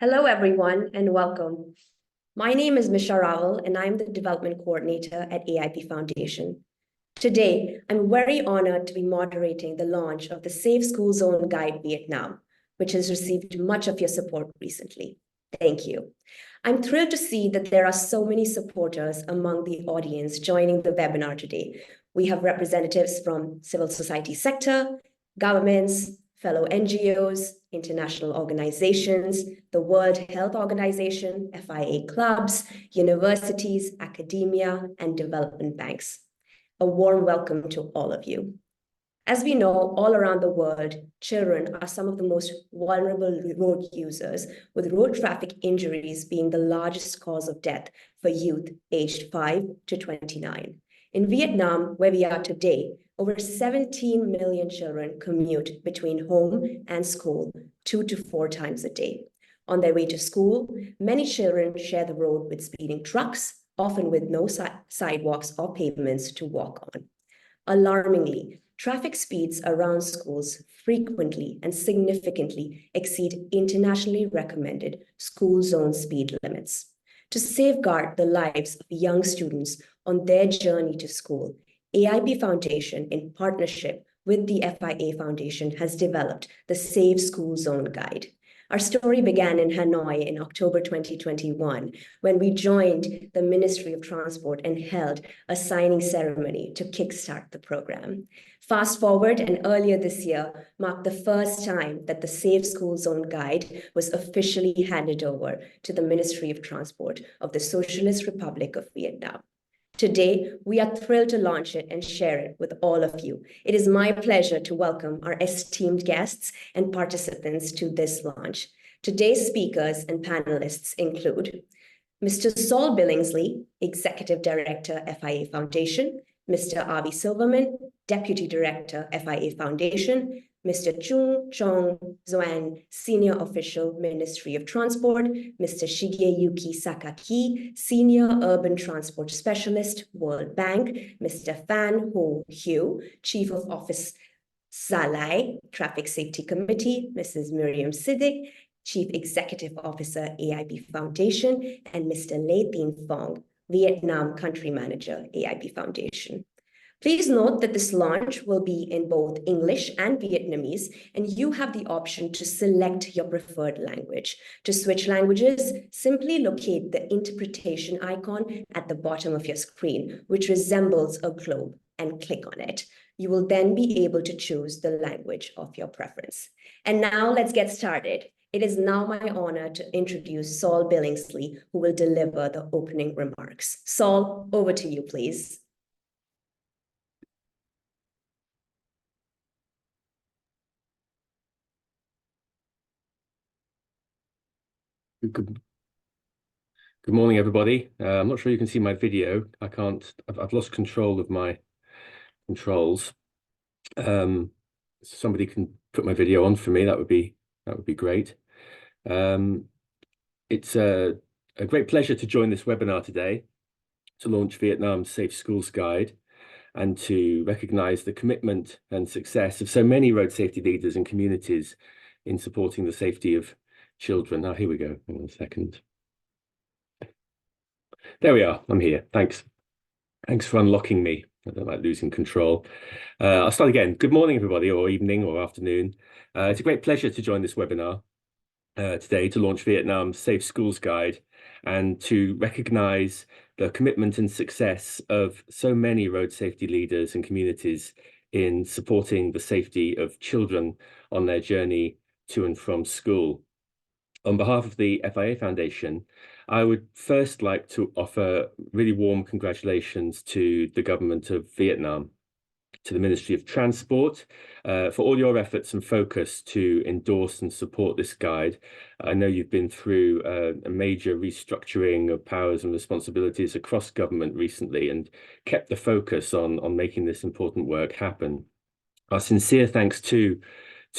Hello, everyone, and welcome. My name is Misha Rawal, and I'm the Development Coordinator at AIP Foundation. Today, I'm very honored to be moderating the launch of the Safe School Zone Guide Vietnam, which has received much of your support recently. Thank you. I'm thrilled to see that there are so many supporters among the audience joining the webinar today. We have representatives from civil society sector, governments, fellow NGOs, international organizations, the World Health Organization, FIA clubs, universities, academia, and development banks. A warm welcome to all of you. As we know, all around the world, children are some of the most vulnerable road users, with road traffic injuries being the largest cause of death for youth aged 5 to 29. In Vietnam, where we are today, over 17 million children commute between home and school 2 to 4 times a day. On their way to school, many children share the road with speeding trucks, often with no sidewalks or pavements to walk on. Alarmingly, traffic speeds around schools frequently and significantly exceed internationally recommended school zone speed limits. To safeguard the lives of young students on their journey to school, AIP Foundation, in partnership with the FIA Foundation, has developed the Safe School Zone Guide. Our story began in Hanoi in October 2021, when we joined the Ministry of Transport and held a signing ceremony to kickstart the program. Fast forward, and earlier this year marked the first time that the Safe School Zone Guide was officially handed over to the Ministry of Transport of the Socialist Republic of Vietnam. Today, we are thrilled to launch it and share it with all of you. It is my pleasure to welcome our esteemed guests and participants to this launch. Today's speakers and panelists include Mr. Saul Billingsley, Executive Director, FIA Foundation, Mr. Avi Silverman, Deputy Director, FIA Foundation, Mr. Chung Chong Zuan, Senior Official, Ministry of Transport, Mr. Shigeyuki Sakaki, Senior Urban Transport Specialist, World Bank, Mr. Phan Ho Hugh, Chief of Office, Gia Lai, Traffic Safety Committee, Mrs. Miriam Siddiq, Chief Executive Officer, AIP Foundation, and Mr. Lê Tien Phong, Vietnam Country Manager, AIP Foundation. Please note that this launch will be in both English and Vietnamese, and you have the option to select your preferred language. To switch languages, simply locate the interpretation icon at the bottom of your screen, which resembles a globe, and click on it. You will then be able to choose the language of your preference. And now let's get started. It is now my honor to introduce Saul Billingsley, who will deliver the opening remarks. Saul, over to you, please. Good morning, everybody. I'm not sure you can see my video. I've lost control of my controls. Somebody can put my video on for me. That would be great. It's a great pleasure to join this webinar today to launch Vietnam's Safe Schools Guide and to recognize the commitment and success of so many road safety leaders and communities in supporting the safety of children. Now, here we go. Hang on a second. There we are. I'm here. Thanks for unlocking me. I don't like losing control. I'll start again. Good morning, everybody, or evening or afternoon. It's a great pleasure to join this webinar today to launch Vietnam's Safe Schools Guide and to recognize the commitment and success of so many road safety leaders and communities in supporting the safety of children on their journey to and from school. On behalf of the FIA Foundation, I would first like to offer really warm congratulations to the government of Vietnam, to the Ministry of Transport, for all your efforts and focus to endorse and support this guide. I know you've been through a major restructuring of powers and responsibilities across government recently and kept the focus on making this important work happen. Our sincere thanks to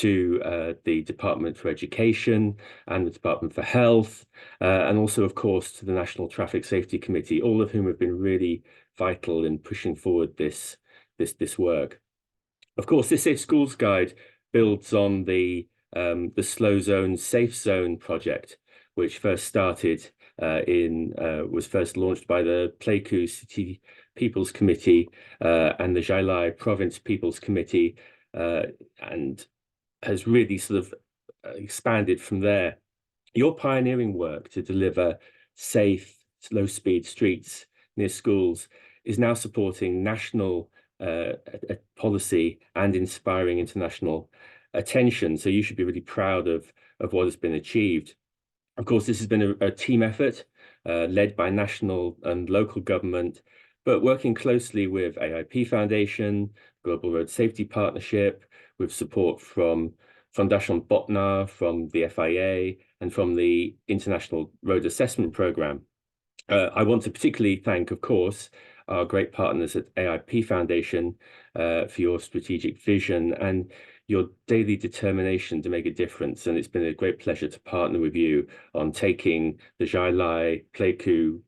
the Department for Education and the Department for Health, and also, of course, to the National Traffic Safety Committee, all of whom have been really vital in pushing forward this work. Of course, this Safe Schools Guide builds on the Slow Zone, Safe Zone project, which first started was first launched by the Pleiku City People's Committee and the Gia Lai Province People's Committee, and has really sort of expanded from there. Your pioneering work to deliver safe, low-speed streets near schools is now supporting national policy and inspiring international attention. So you should be really proud of what has been achieved. Of course, this has been a team effort led by national and local government, but working closely with AIP Foundation, Global Road Safety Partnership, with support from Foundation Botnar, from the FIA, and from the International Road Assessment Programme. I want to particularly thank, of course, our great partners at AIP Foundation for your strategic vision and your daily determination to make a difference. And it's been a great pleasure to partner with you on taking the Gia Lai Pleiku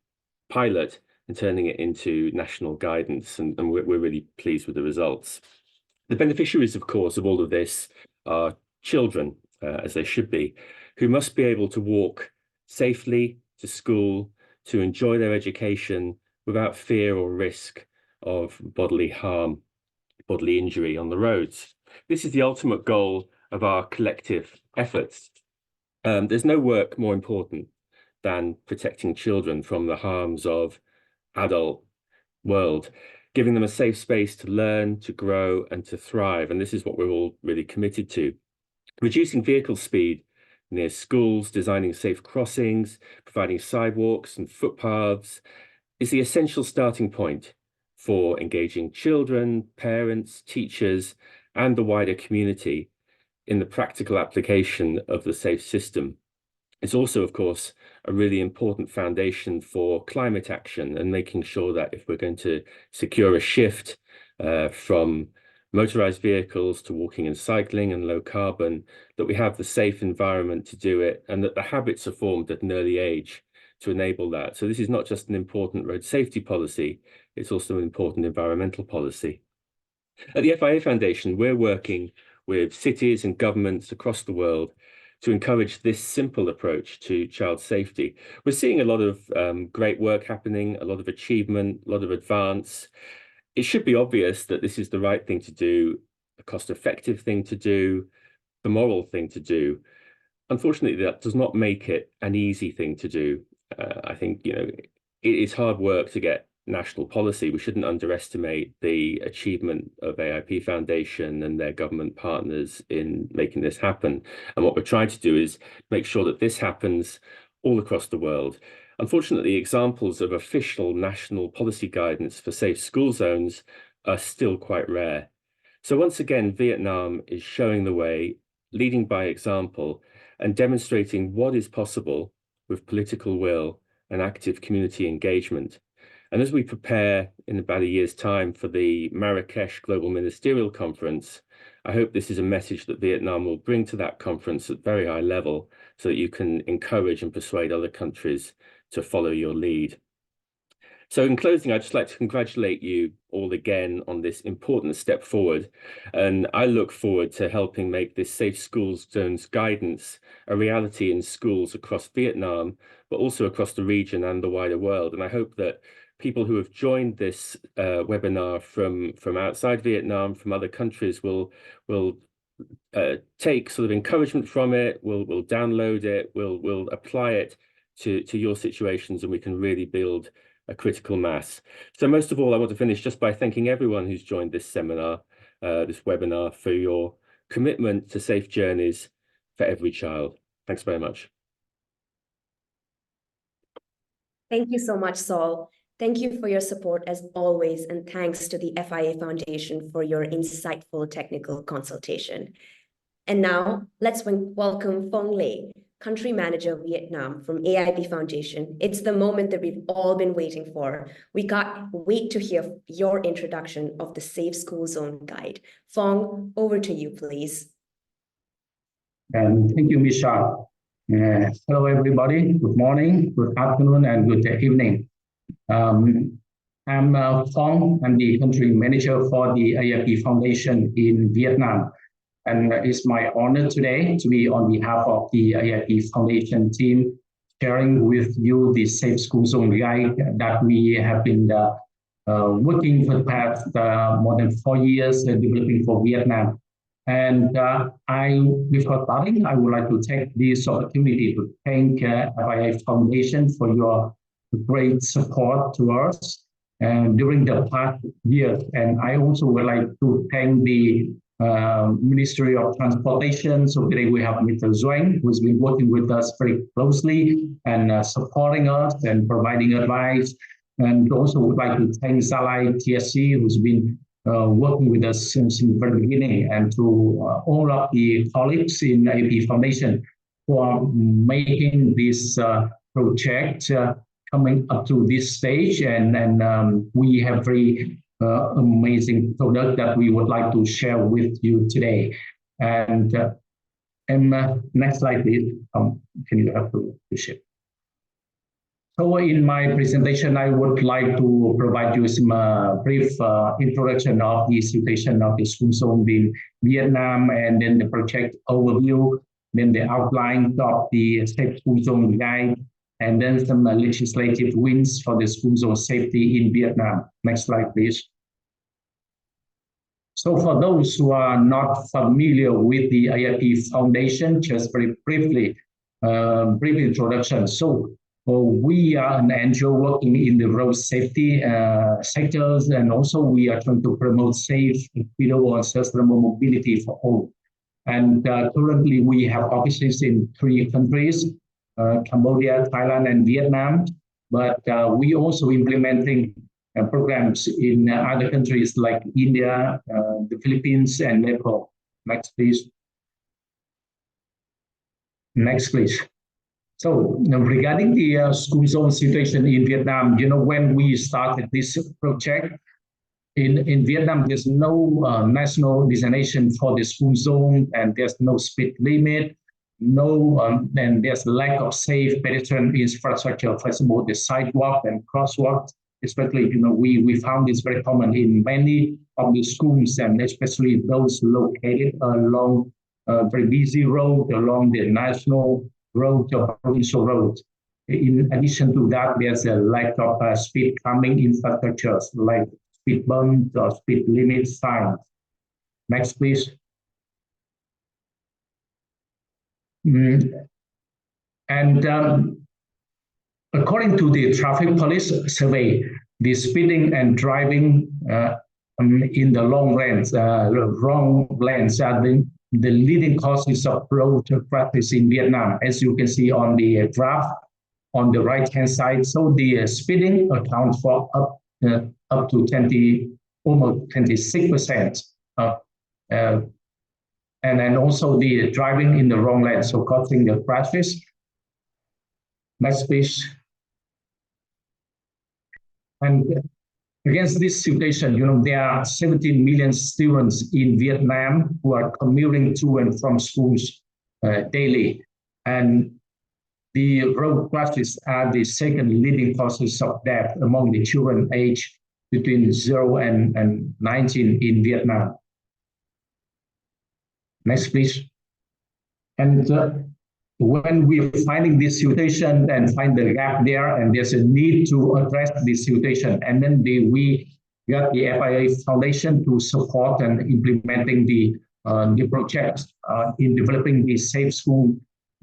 pilot and turning it into national guidance. And we're really pleased with the results. The beneficiaries, of course, of all of this are children, as they should be, who must be able to walk safely to school, to enjoy their education without fear or risk of bodily harm, bodily injury on the roads. This is the ultimate goal of our collective efforts. There's no work more important than protecting children from the harms of adult world, giving them a safe space to learn, to grow, and to thrive. And this is what we're all really committed to. Reducing vehicle speed near schools, designing safe crossings, providing sidewalks and footpaths is the essential starting point for engaging children, parents, teachers, and the wider community in the practical application of the safe system. It's also, of course, a really important foundation for climate action and making sure that if we're going to secure a shift from motorized vehicles to walking and cycling and low carbon, that we have the safe environment to do it and that the habits are formed at an early age to enable that. So this is not just an important road safety policy, it's also an important environmental policy. At the FIA Foundation, we're working with cities and governments across the world to encourage this simple approach to child safety. We're seeing a lot of great work happening, a lot of achievement, a lot of advance. It should be obvious that this is the right thing to do, a cost-effective thing to do, the moral thing to do. Unfortunately, that does not make it an easy thing to do. I think, it is hard work to get national policy. We shouldn't underestimate the achievement of AIP Foundation and their government partners in making this happen. And what we're trying to do is make sure that this happens all across the world. Unfortunately, examples of official national policy guidance for safe school zones are still quite rare. So once again, Vietnam is showing the way, leading by example, and demonstrating what is possible with political will and active community engagement. And as we prepare in about a year's time for the Marrakesh Global Ministerial Conference, I hope this is a message that Vietnam will bring to that conference at very high level so that you can encourage and persuade other countries to follow your lead. So in closing, I'd just like to congratulate you all again on this important step forward. And I look forward to helping make this Safe Schools Zones guidance a reality in schools across Vietnam, but also across the region and the wider world. And I hope that people who have joined this webinar from outside Vietnam, from other countries, will take sort of encouragement from it, will download it, will apply it to your situations, and we can really build a critical mass. So most of all, I want to finish just by thanking everyone who's joined this seminar, this webinar, for your commitment to safe journeys for every child. Thanks very much. Thank you so much, Saul. Thank you for your support as always, and thanks to the FIA Foundation for your insightful technical consultation. And now let's welcome Phong Le, Country Manager Vietnam from AIP Foundation. It's the moment that we've all been waiting for. We can't wait to hear your introduction of the Safe School Zone Guide. Phong, over to you, please. And thank you, Misha. Hello, everybody. Good morning, good afternoon, and good evening. I'm Phong. I'm the Country Manager for the AIP Foundation in Vietnam. And it's my honor today to be on behalf of the AIP Foundation team sharing with you the Safe School Zone guide that we have been working for the past more than 4 years developing for Vietnam. And before starting, I would like to take this opportunity to thank FIA Foundation for your great support to us during the past years. And I also would like to thank the Ministry of Transportation. So today we have Mr. Doanh, who's been working with us very closely and supporting us and providing advice. And also would like to thank Gia Lai TSC, who's been working with us since the very beginning, and to all of the colleagues in AIP Foundation for making this project coming up to this stage. And we have very amazing product that we would like to share with you today. And next slide, please. Can you have to share? So in my presentation, I would like to provide you some brief introduction of the situation of the school zone in Vietnam, and then the project overview, then the outline of the Safe School Zone guide, and then some legislative wins for the school zone safety in Vietnam. Next slide, please. So for those who are not familiar with the AIP Foundation, just very briefly, brief introduction. So we are an NGO working in the road safety sectors, and also we are trying to promote safe, equitable, and sustainable mobility for all. And currently we have offices in 3 countries, Cambodia, Thailand, and Vietnam. But we also implementing programs in other countries like India, the Philippines, and Nepal. Next, please. Next, please. So regarding the school zone situation in Vietnam, when we started this project, in Vietnam, there's no national designation for the school zone, and there's no speed limit, and there's lack of safe pedestrian infrastructure, for example, the sidewalk and crosswalks. Especially, we found this very common in many of the schools, and especially those located along very busy road, along the national road or provincial road. In addition to that, there's a lack of speed calming infrastructures like speed bumps or speed limit signs. Next, please. And according to the traffic police survey, the speeding and driving in the wrong lanes are the leading causes of road practice in Vietnam, as you can see on the graph on the right-hand side. So the speeding accounts for up to almost 26%, and then also the driving in the wrong lane, so causing the crashes. Next, please. And against this situation, there are 17 million students in Vietnam who are commuting to and from schools daily. And the road crashes are the second leading causes of death among the children aged between 0 and 19 in Vietnam. Next, please. And when we're finding this situation and find the gap there, and there's a need to address this situation, and then we got the FIA Foundation to support and implementing the project in developing the Safe School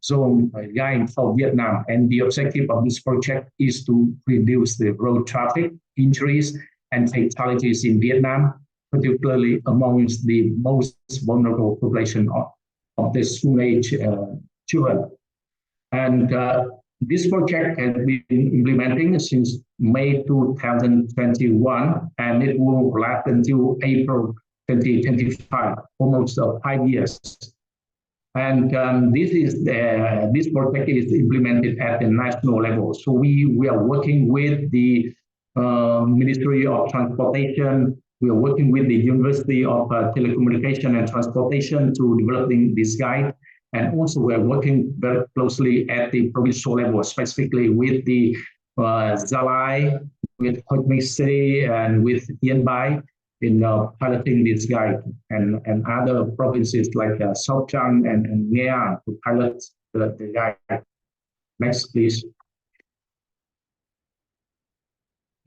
Zone guide for Vietnam. And the objective of this project is to reduce the road traffic injuries and fatalities in Vietnam, particularly amongst the most vulnerable population of the school-age children. And this project has been implementing since May 2021, and it will last until April 2025, almost 5 years. And this project is implemented at the national level. So we are working with the Ministry of Transportation. We are working with the University of Telecommunication and Transportation to developing this guide. And also we're working very closely at the provincial level, specifically with the Gia Lai, with Ho Chi Minh City, and with Yên Bai in piloting this guide, and other provinces like Sóc Trăng and Nghệ An to pilot the guide. Next, please.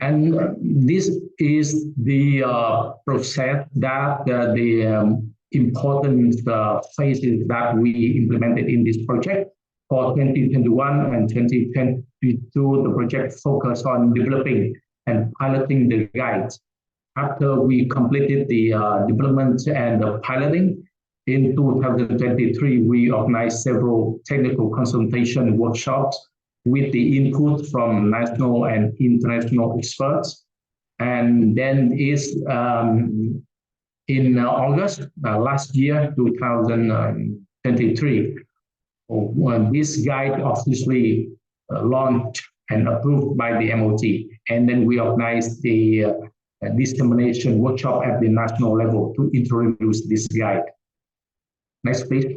And this is the process that the important phases that we implemented in this project. For 2021 and 2022, the project focused on developing and piloting the guides. After we completed the development and the piloting, in 2023, we organized several technical consultation workshops with the input from national and international experts. And then in August last year, 2023, when this guide officially launched and approved by the MOT. And then we organized the dissemination workshop at the national level to introduce this guide. Next, please.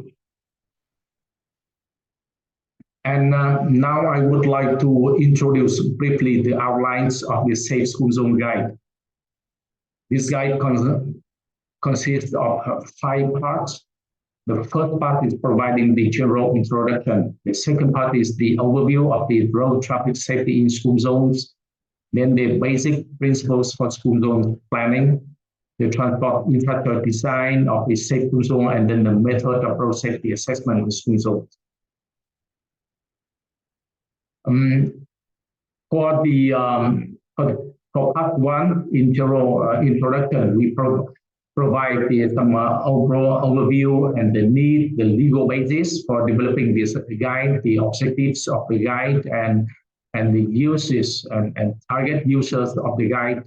And now I would like to introduce briefly the outlines of the Safe School Zone Guide. This guide consists of 5 parts. The first part is providing the general introduction. The second part is the overview of the road traffic safety in school zones. Then the basic principles for school zone planning, the transport infrastructure design of the safe school zone, and then the method of road safety assessment in school zones. For part 1, in general introduction, we provide some overall overview and the need, the legal basis for developing this guide, the objectives of the guide, and the uses and target users of the guide,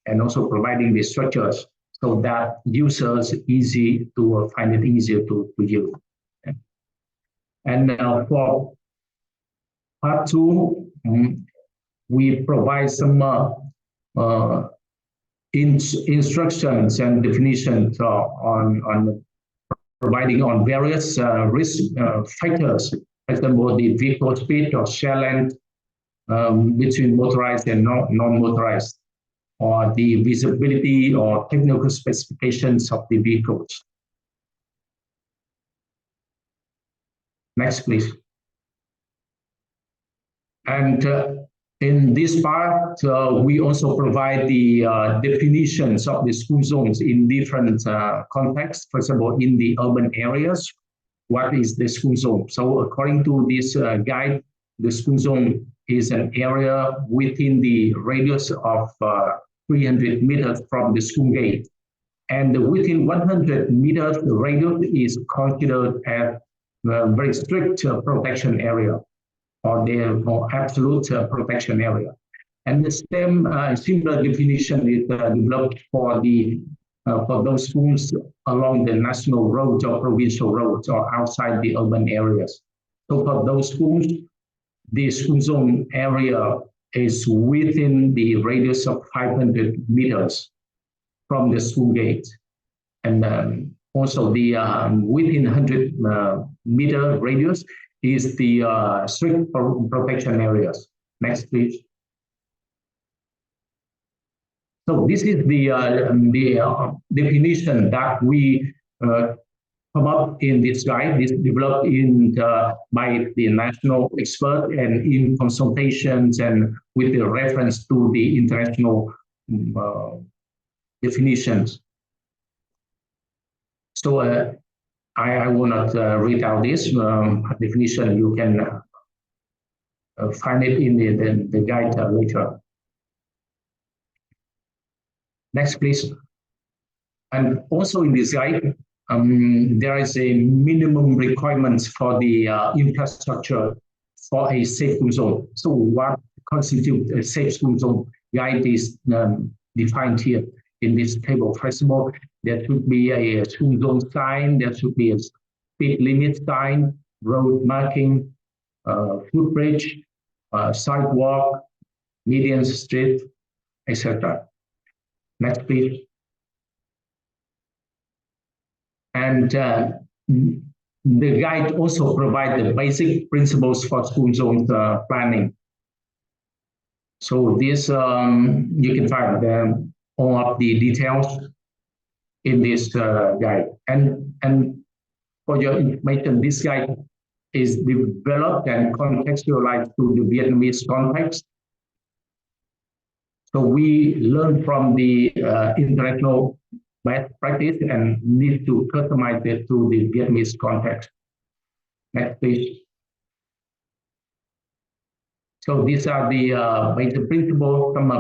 and also providing the structures so that users easy to find it easier to use. And for part 2, we provide some instructions and definitions on providing on various risk factors, for example, the vehicle speed or share length between motorized and non-motorized, or the visibility or technical specifications of the vehicles. Next, please. And in this part, we also provide the definitions of the school zones in different contexts. For example, in the urban areas, what is the school zone? So according to this guide, the school zone is an area within the radius of 300 meters from the school gate. And within 100 meters, the radius is considered as a very strict protection area, or the absolute protection area. And the same similar definition is developed for those schools along the national roads or provincial roads or outside the urban areas. So for those schools, the school zone area is within the radius of 500 meters from the school gate. And also the within 100 meter radius is the strict protection areas. Next, please. So this is the definition that we come up in this guide. This developed by the national expert and in consultations and with the reference to the international definitions. So I will not read out this definition. You can find it in the guide later. Next, please. And also in this guide, there is a minimum requirements for the infrastructure for a safe school zone. So what constitutes a safe school zone? Guide is defined here in this table. First of all, there should be a school zone sign, there should be a speed limit sign, road marking, footbridge, sidewalk, median street, etc. Next, please. And the guide also provides the basic principles for school zone planning. So this, you can find all of the details in this guide. And for your information, this guide is developed and contextualized to the Vietnamese context. So we learn from the international best practice and need to customize it to the Vietnamese context. Next, please. So these are the basic principles, some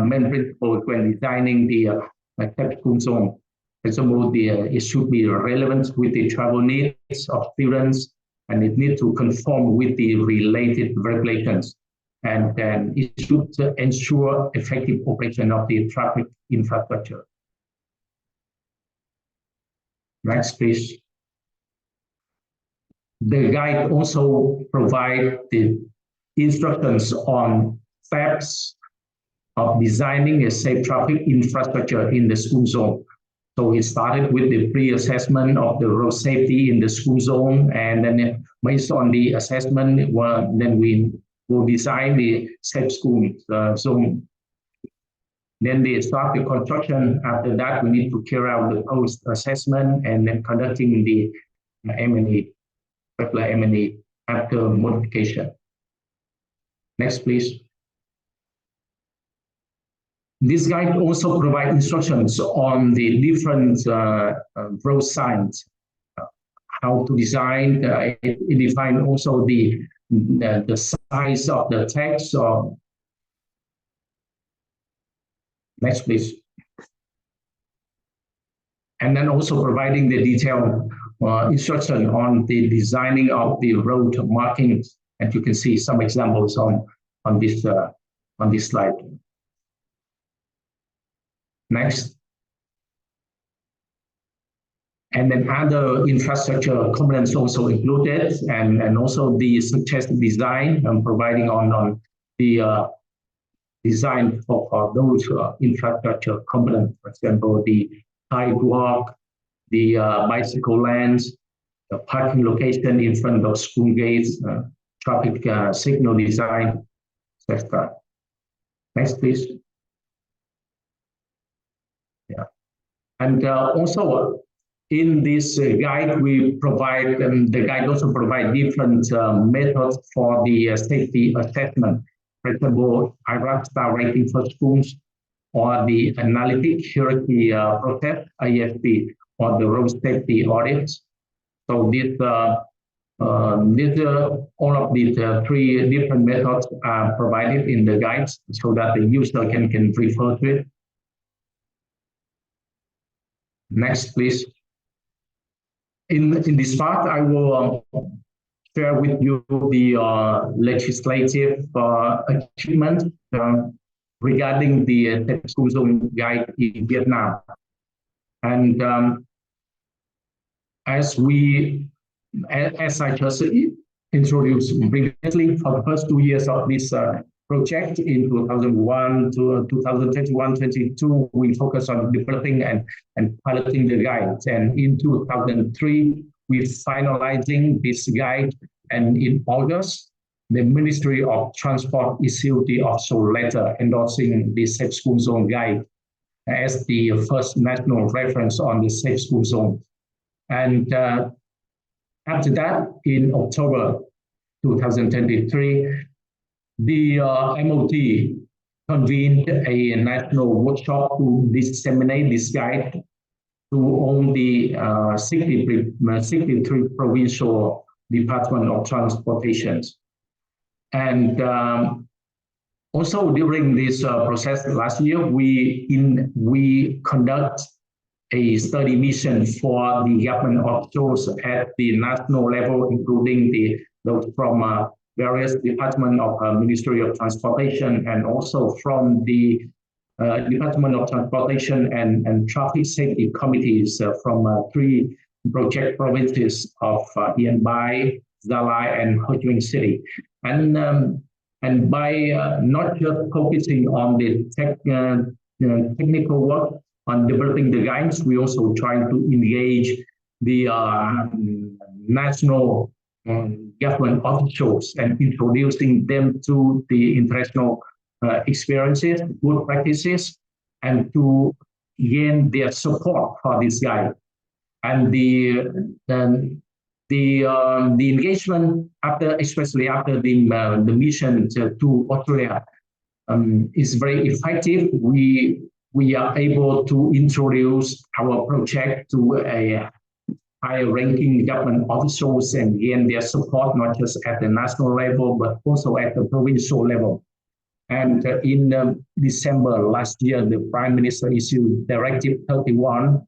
main principles when designing the safe school zone. First of all, it should be relevant with the travel needs of students, and it needs to conform with the related regulations. And then it should ensure effective operation of the traffic infrastructure. Next, please. The guide also provides the instructions on steps of designing a safe traffic infrastructure in the school zone. So it started with the pre-assessment of the road safety in the school zone, and then based on the assessment, then we will design the safe school zone. Then they start the construction. After that, we need to carry out the post-assessment and then conducting the M&E, regular M&E after modification. Next, please. This guide also provides instructions on the different road signs, how to design. It defines also the size of the text. Next, please. And then also providing the detailed instruction on the designing of the road markings. And you can see some examples on this slide. Next. And then other infrastructure components also included, and also the suggested design and providing on the design for those infrastructure components. For example, the sidewalk, the bicycle lanes, the parking location in front of school gates, traffic signal design, etc. Next, please. Yeah, and also in this guide, we provide, the guide also provides different methods for the safety assessment. For example, IRAC star rating for schools, or the analytic hierarchy process, AIP, or the road safety audits. So all of these three different methods are provided in the guides so that the user can refer to it. Next, please. In this part, I will share with you the legislative achievement regarding the safe school zone guide in Vietnam. And as I just introduced previously, for the first 2 years of this project in 2001 to 2021-22, we focused on developing and piloting the guides. And in 2003, we're finalizing this guide. And in August, the Ministry of Transport issued the official letter endorsing the Safe School Zone Guide as the first national reference on the Safe School Zone. And after that, in October 2023, the MOT convened a national workshop to disseminate this guide to all the 63 provincial Department of Transportation. And also during this process last year, we conduct a study mission for the government officials at the national level, including those from various departments of Ministry of Transportation, and also from the Department of Transportation and Traffic Safety Committees from 3 project provinces of Yên Bai, Gia Lai, and Ho Chi Minh City. And by not just focusing on the technical work on developing the guides, we also try to engage the national government officials and introducing them to the international experiences, good practices, and to gain their support for this guide. And the the engagement after, especially after the mission to Australia, is very effective. We are able to introduce our project to a higher-ranking government officials and gain their support not just at the national level but also at the provincial level. And in December last year, the Prime Minister issued Directive 31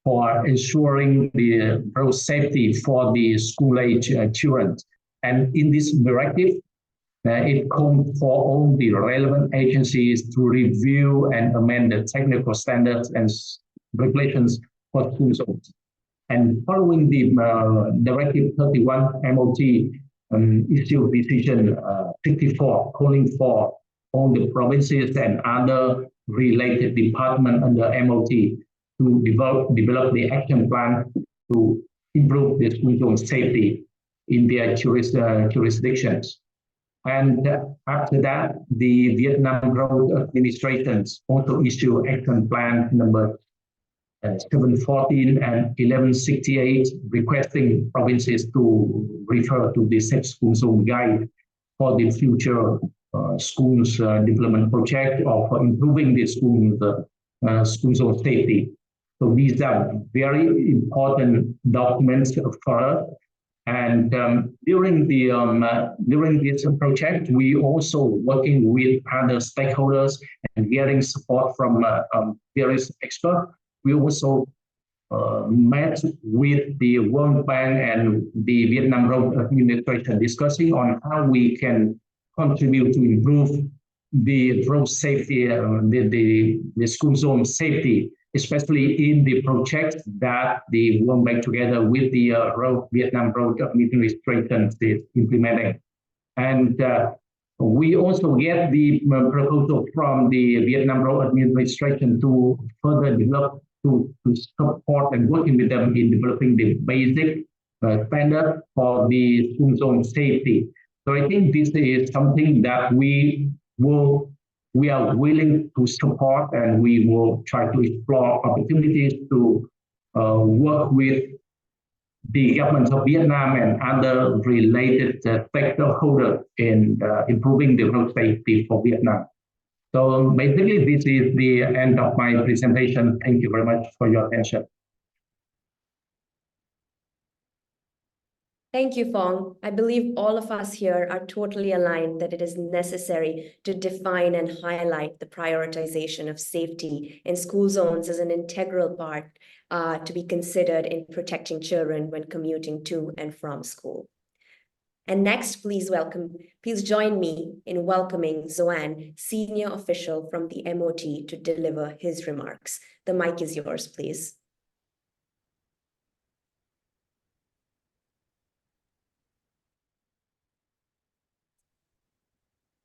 for ensuring the road safety for the school-age children. And in this directive, it called for all the relevant agencies to review and amend the technical standards and regulations for school zones. And following the Directive 31, MOT issued decision 64, calling for all the provinces and other related departments under MOT to develop the action plan to improve the school zone safety in their jurisdictions. And after that, the Vietnam Road Administrations also issued action plan number 714 and 1168, requesting provinces to refer to the Safe School Zone Guide for the future schools development project or for improving the school zone safety. So these are very important documents for us. And during this project, we also working with other stakeholders and getting support from various experts. We also met with the World Bank and the Vietnam Road Administration discussing on how we can contribute to improve the road safety, the school zone safety, especially in the project that the World Bank together with the Vietnam Road Administration is implementing. And we also get the proposal from the Vietnam Road Administration to further develop, to support and working with them in developing the basic standard for the school zone safety. So I think this is something that we are willing to support, and we will try to explore opportunities to work with the government of Vietnam and other related stakeholders in improving the road safety for Vietnam. So basically, this is the end of my presentation. Thank you very much for your attention. Thank you, Phong. I believe all of us here are totally aligned that it is necessary to define and highlight the prioritization of safety in school zones as an integral part to be considered in protecting children when commuting to and from school. And next, please join me in welcoming Zoan, senior official from the MOT, to deliver his remarks. The mic is yours, please.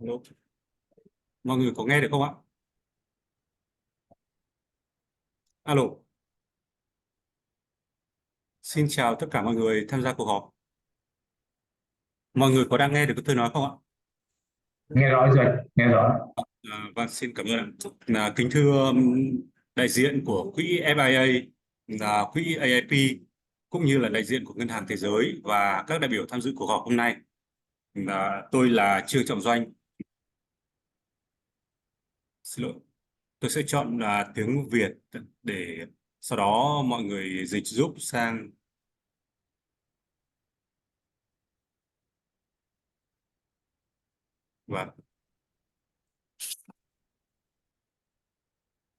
Hello. Mọi người có nghe được không ạ? Alo. Xin chào tất cả mọi người tham gia cuộc họp. Mọi người có đang nghe được tôi nói không ạ? Nghe rõ rồi, nghe rõ. Vâng, xin cảm ơn. Kính thưa đại diện của quỹ FIA, quỹ AIP, cũng như là đại diện của Ngân hàng Thế giới và các đại biểu tham dự cuộc họp hôm nay. Tôi là Trương Trọng Doanh. Xin lỗi, tôi sẽ chọn tiếng Việt để sau đó mọi người dịch giúp sang. Vâng.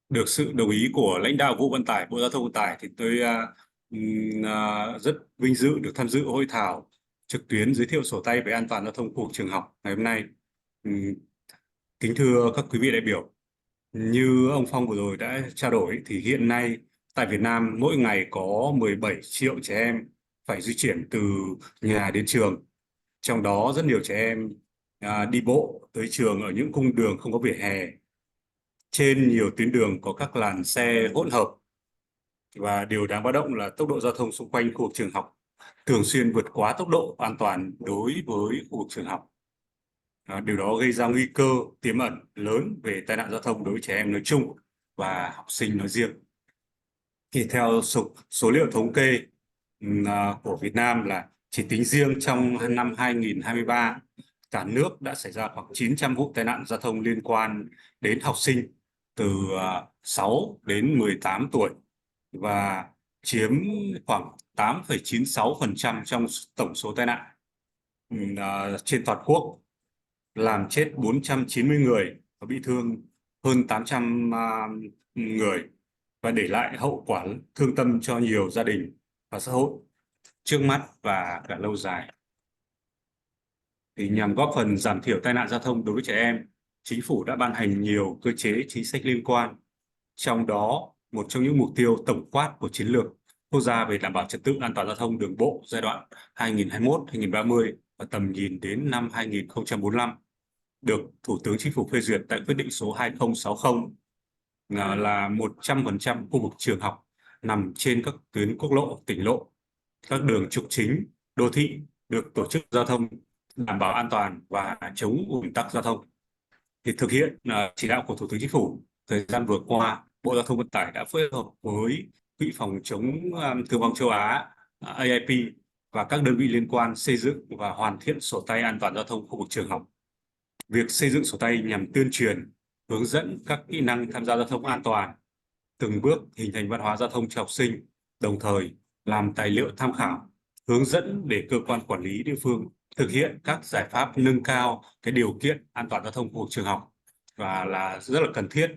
Được sự đồng ý của lãnh đạo vụ vận tải, Bộ Giao thông Vận tải, thì tôi rất vinh dự được tham dự hội thảo trực tuyến giới thiệu sổ tay về an toàn giao thông của trường học ngày hôm nay. Kính thưa các quý vị đại biểu, như ông Phong vừa rồi đã trao đổi thì hiện nay tại Việt Nam mỗi ngày có 17 triệu trẻ em phải di chuyển từ nhà đến trường. Trong đó rất nhiều trẻ em đi bộ tới trường ở những cung đường không có vỉa hè. Trên nhiều tuyến đường có các làn xe hỗn hợp. Và điều đáng báo động là tốc độ giao thông xung quanh khu vực trường học thường xuyên vượt quá tốc độ an toàn đối với khu vực trường học. Điều đó gây ra nguy cơ tiềm ẩn lớn về tai nạn giao thông đối với trẻ em nói chung và học sinh nói riêng. Thì theo số liệu thống kê của Việt Nam là Chỉ tính riêng trong năm 2023, cả nước đã xảy ra khoảng 900 vụ tai nạn giao thông liên quan đến học sinh từ 6 đến 18 tuổi và chiếm khoảng 8,96% trong tổng số tai nạn trên toàn quốc, làm chết 490 người và bị thương hơn 800 người và để lại hậu quả thương tâm cho nhiều gia đình và xã hội trước mắt và cả lâu dài. Thì nhằm góp phần giảm thiểu tai nạn giao thông đối với trẻ em, Chính phủ đã ban hành nhiều cơ chế chính sách liên quan. Trong đó, một trong những mục tiêu tổng quát của chiến lược quốc gia về đảm bảo trật tự an toàn giao thông đường bộ giai đoạn 2021-2030 và tầm nhìn đến năm 2045 được Thủ tướng Chính phủ phê duyệt tại quyết định số 2060 là 100% khu vực trường học nằm trên các tuyến quốc lộ, tỉnh lộ, các đường trục chính, đô thị được tổ chức giao thông đảm bảo an toàn và chống ùn tắc giao thông. Thì thực hiện chỉ đạo của Thủ tướng Chính phủ, thời gian vừa qua, Bộ Giao thông Vận tải đã phối hợp với Quỹ phòng chống thương vong châu Á AIP và các đơn vị liên quan xây dựng và hoàn thiện sổ tay an toàn giao thông khu vực trường học. Việc xây dựng sổ tay nhằm tuyên truyền, hướng dẫn các kỹ năng tham gia giao thông an toàn, từng bước hình thành văn hóa giao thông cho học sinh, đồng thời làm tài liệu tham khảo, hướng dẫn để cơ quan quản lý địa phương thực hiện các giải pháp nâng cao cái điều kiện an toàn giao thông của trường học và là rất là cần thiết,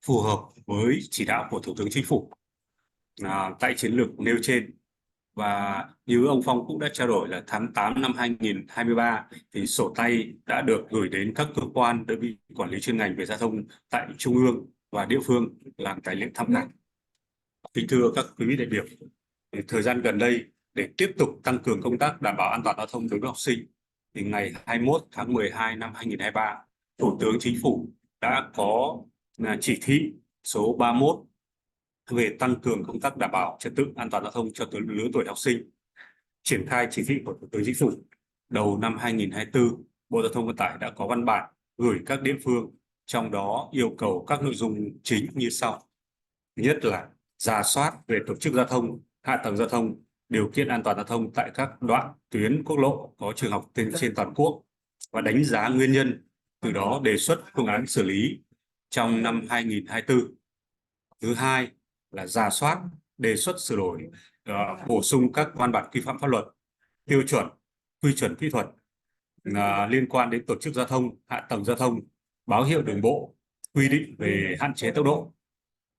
phù hợp với chỉ đạo của Thủ tướng Chính phủ tại chiến lược nêu trên. Và như ông Phong cũng đã trao đổi là tháng 8 năm 2023 thì sổ tay đã được gửi đến các cơ quan đơn vị quản lý chuyên ngành về giao thông tại trung ương và địa phương làm tài liệu tham khảo. Kính thưa các quý vị đại biểu, thời gian gần đây để tiếp tục tăng cường công tác đảm bảo an toàn giao thông đối với học sinh thì ngày 21 tháng 12 năm 2023, Thủ tướng Chính phủ đã có chỉ thị số 31 về tăng cường công tác đảm bảo trật tự an toàn giao thông cho lứa tuổi học sinh. Triển khai chỉ thị của Thủ tướng Chính phủ, đầu năm 2024, Bộ Giao thông Vận tải đã có văn bản gửi các địa phương, trong đó yêu cầu các nội dung chính như sau. Thứ nhất là rà soát về tổ chức giao thông, hạ tầng giao thông, điều kiện an toàn giao thông tại các đoạn tuyến quốc lộ có trường học trên toàn quốc và đánh giá nguyên nhân, từ đó đề xuất phương án xử lý trong năm 2024. Thứ hai là rà soát, đề xuất sửa đổi, bổ sung các văn bản quy phạm pháp luật, tiêu chuẩn, quy chuẩn kỹ thuật liên quan đến tổ chức giao thông, hạ tầng giao thông, báo hiệu đường bộ, quy định về hạn chế tốc độ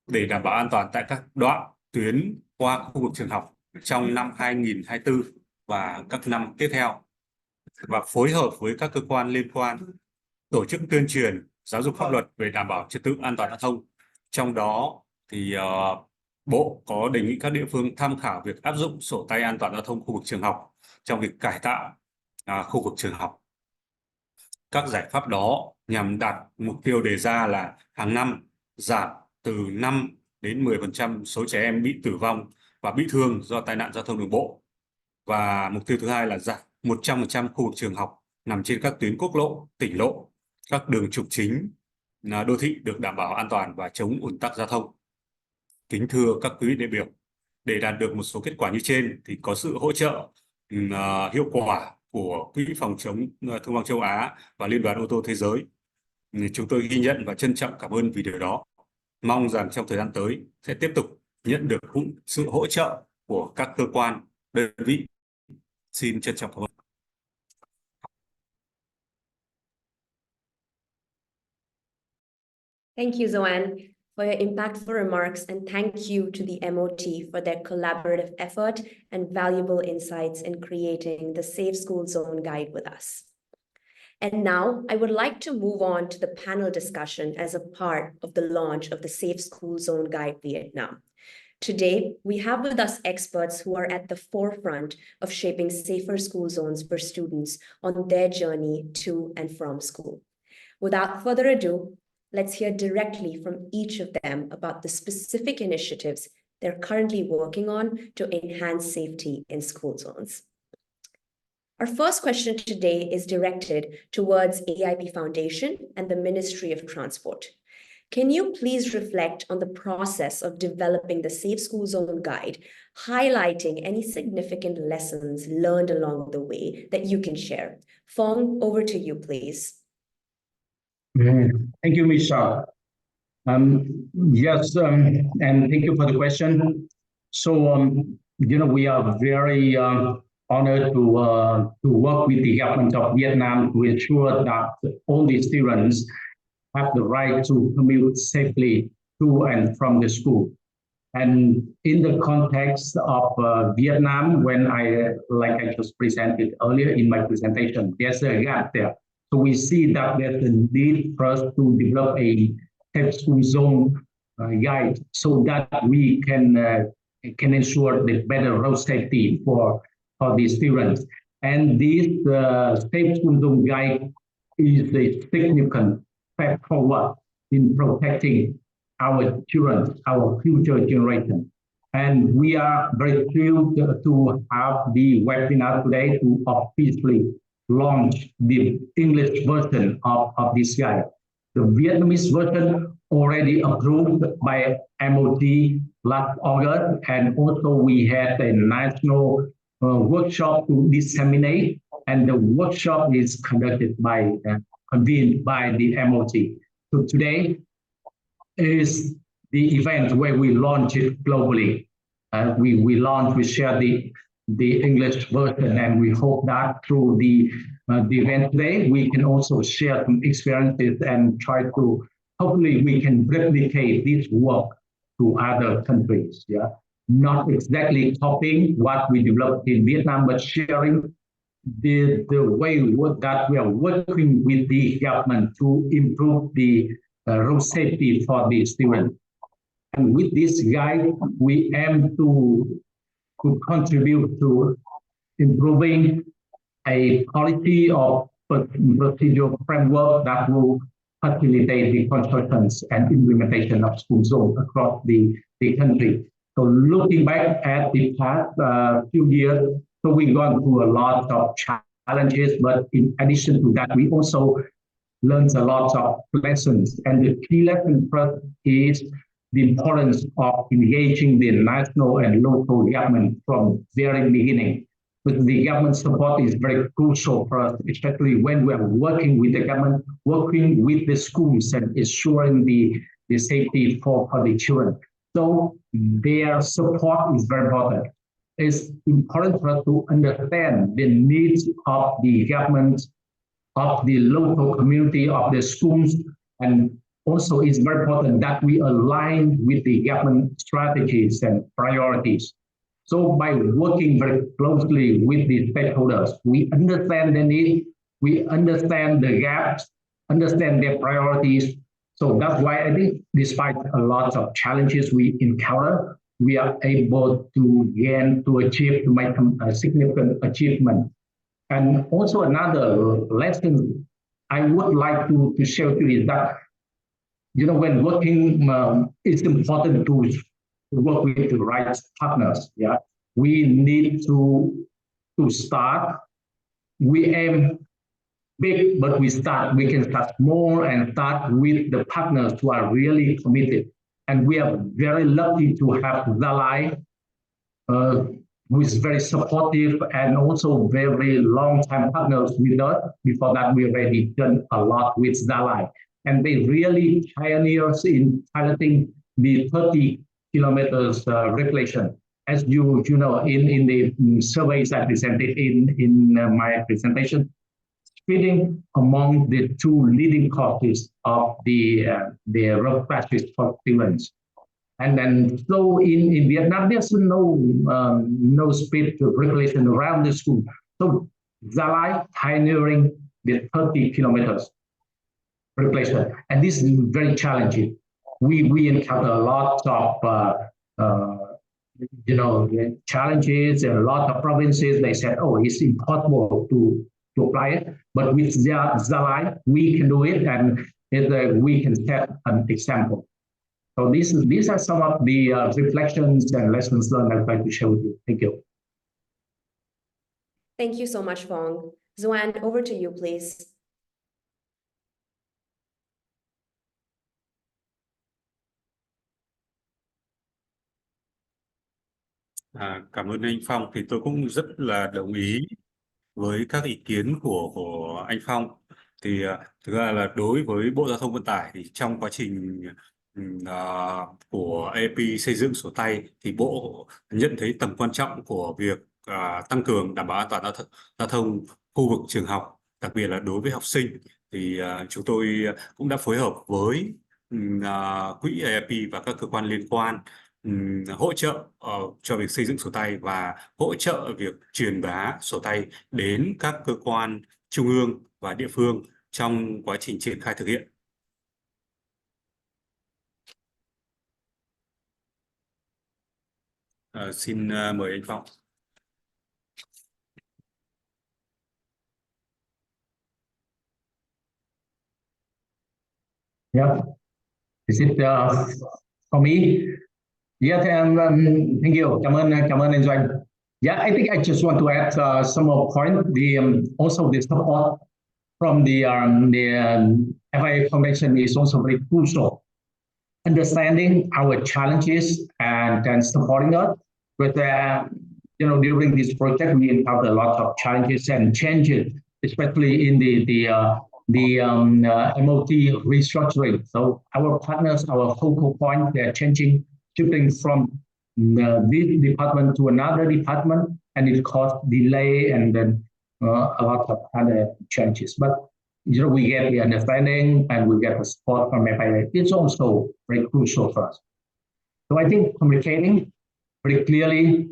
để đảm bảo an toàn tại các đoạn tuyến qua khu vực trường học trong năm 2024 và các năm tiếp theo, và phối hợp với các cơ quan liên quan tổ chức tuyên truyền, giáo dục pháp luật về đảm bảo trật tự an toàn giao thông. Trong đó thì Bộ có đề nghị các địa phương tham khảo việc áp dụng sổ tay an toàn giao thông khu vực trường học trong việc cải tạo khu vực trường học. Các giải pháp đó nhằm đạt mục tiêu đề ra là hàng năm giảm từ 5 đến 10% số trẻ em bị tử vong và bị thương do tai nạn giao thông đường bộ. Và mục tiêu thứ hai là giảm 100% khu vực trường học nằm trên các tuyến quốc lộ, tỉnh lộ, các đường trục chính, đô thị được đảm bảo an toàn và chống ùn tắc giao thông. Kính thưa các quý vị đại biểu, để đạt được một số kết quả như trên thì có sự hỗ trợ hiệu quả của Quỹ phòng chống thương vong châu Á và Liên đoàn ô tô thế giới. Chúng tôi ghi nhận và trân trọng cảm ơn vì điều đó. Mong rằng trong thời gian tới sẽ tiếp tục nhận được sự hỗ trợ của các cơ quan, đơn vị. Xin trân trọng cảm ơn. Thank you, Zoan, for your impactful remarks, and thank you to the MOT for their collaborative effort and valuable insights in creating the Safe School Zone Guide with us. And now I would like to move on to the panel discussion as a part of the launch of the Safe School Zone Guide Vietnam. Today, we have with us experts who are at the forefront of shaping safer school zones for students on their journey to and from school. Without further ado, let's hear directly from each of them about the specific initiatives they're currently working on to enhance safety in school zones. Our first question today is directed towards AIP Foundation and the Ministry of Transport. Can you please reflect on the process of developing the Safe School Zone Guide, highlighting any significant lessons learned along the way that you can share? Fong, over to you, please. Thank you, Michelle. Yes, and thank you for the question. So, we are very honored to work with the government of Vietnam to ensure that all the students have the right to commute safely to and from the school. And in the context of Vietnam, when like I just presented earlier in my presentation, there's a gap there. So we see that there's a need for us to develop a safe school zone guide so that we can ensure the better road safety for the students. And this safe school zone guide is a significant step forward in protecting our children, our future generation. And we are very thrilled to have the webinar today to officially launch the English version of this guide. The Vietnamese version already approved by MOT last August, and also we had a national workshop to disseminate, and the workshop is convened by the MOT. So today is the event where we launch it globally. We share the English version, and we hope that through the event today, we can also share some experiences and try to, hopefully we can replicate this work to other countries. Yeah, not exactly copying what we developed in Vietnam, but sharing the way that we are working with the government to improve the road safety for the students. And with this guide, we aim to contribute to improving a quality of procedural framework that will facilitate the construction and implementation of school zones across the country. So looking back at the past few years, so we've gone through a lot of challenges, but in addition to that, we also learned a lot of lessons. And the key lesson first is the importance of engaging the national and local government from the very beginning. But the government support is very crucial for us, especially when we are working with the government, working with the schools and ensuring the safety for the children. So their support is very important. It's important for us to understand the needs of the government, of the local community, of the schools, and also it's very important that we align with the government strategies and priorities. So by working very closely with the stakeholders, we understand the need, we understand the gaps, understand their priorities. So that's why I think despite a lot of challenges we encounter, we are able to make a significant achievement. And also another lesson I would like to share with you is that, when working, it's important to work with the right partners. Yeah, we need to start. We aim big, but we can start small and start with the partners who are really committed. And we are very lucky to have Gia Lai, who is very supportive and also very long-time partners with us. Before that, we already done a lot with Gia Lai. And they really pioneers in piloting the 30 kilometers regulation. As you know, in the surveys I presented in my presentation, speeding among the two leading causes of the road crashes for students. And then, so in Vietnam, there's no speed regulation around the school. So Gia Lai pioneering the 30 kilometers regulation, and this is very challenging. We encounter a lot of challenges, and a lot of provinces. They said, "Oh, it's impossible to apply it." But with Gia Lai, we can do it, and we can set an example. So these are some of the reflections and lessons learned I'd like to share with you. Thank you. Thank you so much, Fong. Xuan, over to you, please. Cảm ơn anh Phong. Thì tôi cũng rất là đồng ý với các ý kiến của anh Phong. Thì thực ra là đối với Bộ Giao thông Vận tải thì trong quá trình của AIP xây dựng sổ tay thì Bộ nhận thấy tầm quan trọng của việc tăng cường đảm bảo an toàn giao thông khu vực trường học, đặc biệt là đối với học sinh. Thì chúng tôi cũng đã phối hợp với quỹ AIP và các cơ quan liên quan hỗ trợ cho việc xây dựng sổ tay và hỗ trợ việc truyền bá sổ tay đến các cơ quan trung ương và địa phương trong quá trình triển khai thực hiện. Xin mời anh Phong. Yeah. Is it for me? Yeah, thank you. Cảm ơn anh Doanh. Yeah, I think I just want to add some more point. Also the support from the FIA Foundation is also very crucial. Understanding our challenges and then supporting us with during this project we encountered a lot of challenges and changes, especially in the MOT restructuring. So our partners, our focal point, they're changing, shifting from this department to another department, and it caused delay and then a lot of other changes. But we get the understanding and we get the support from FIA. It's also very crucial for us. So I think communicating very clearly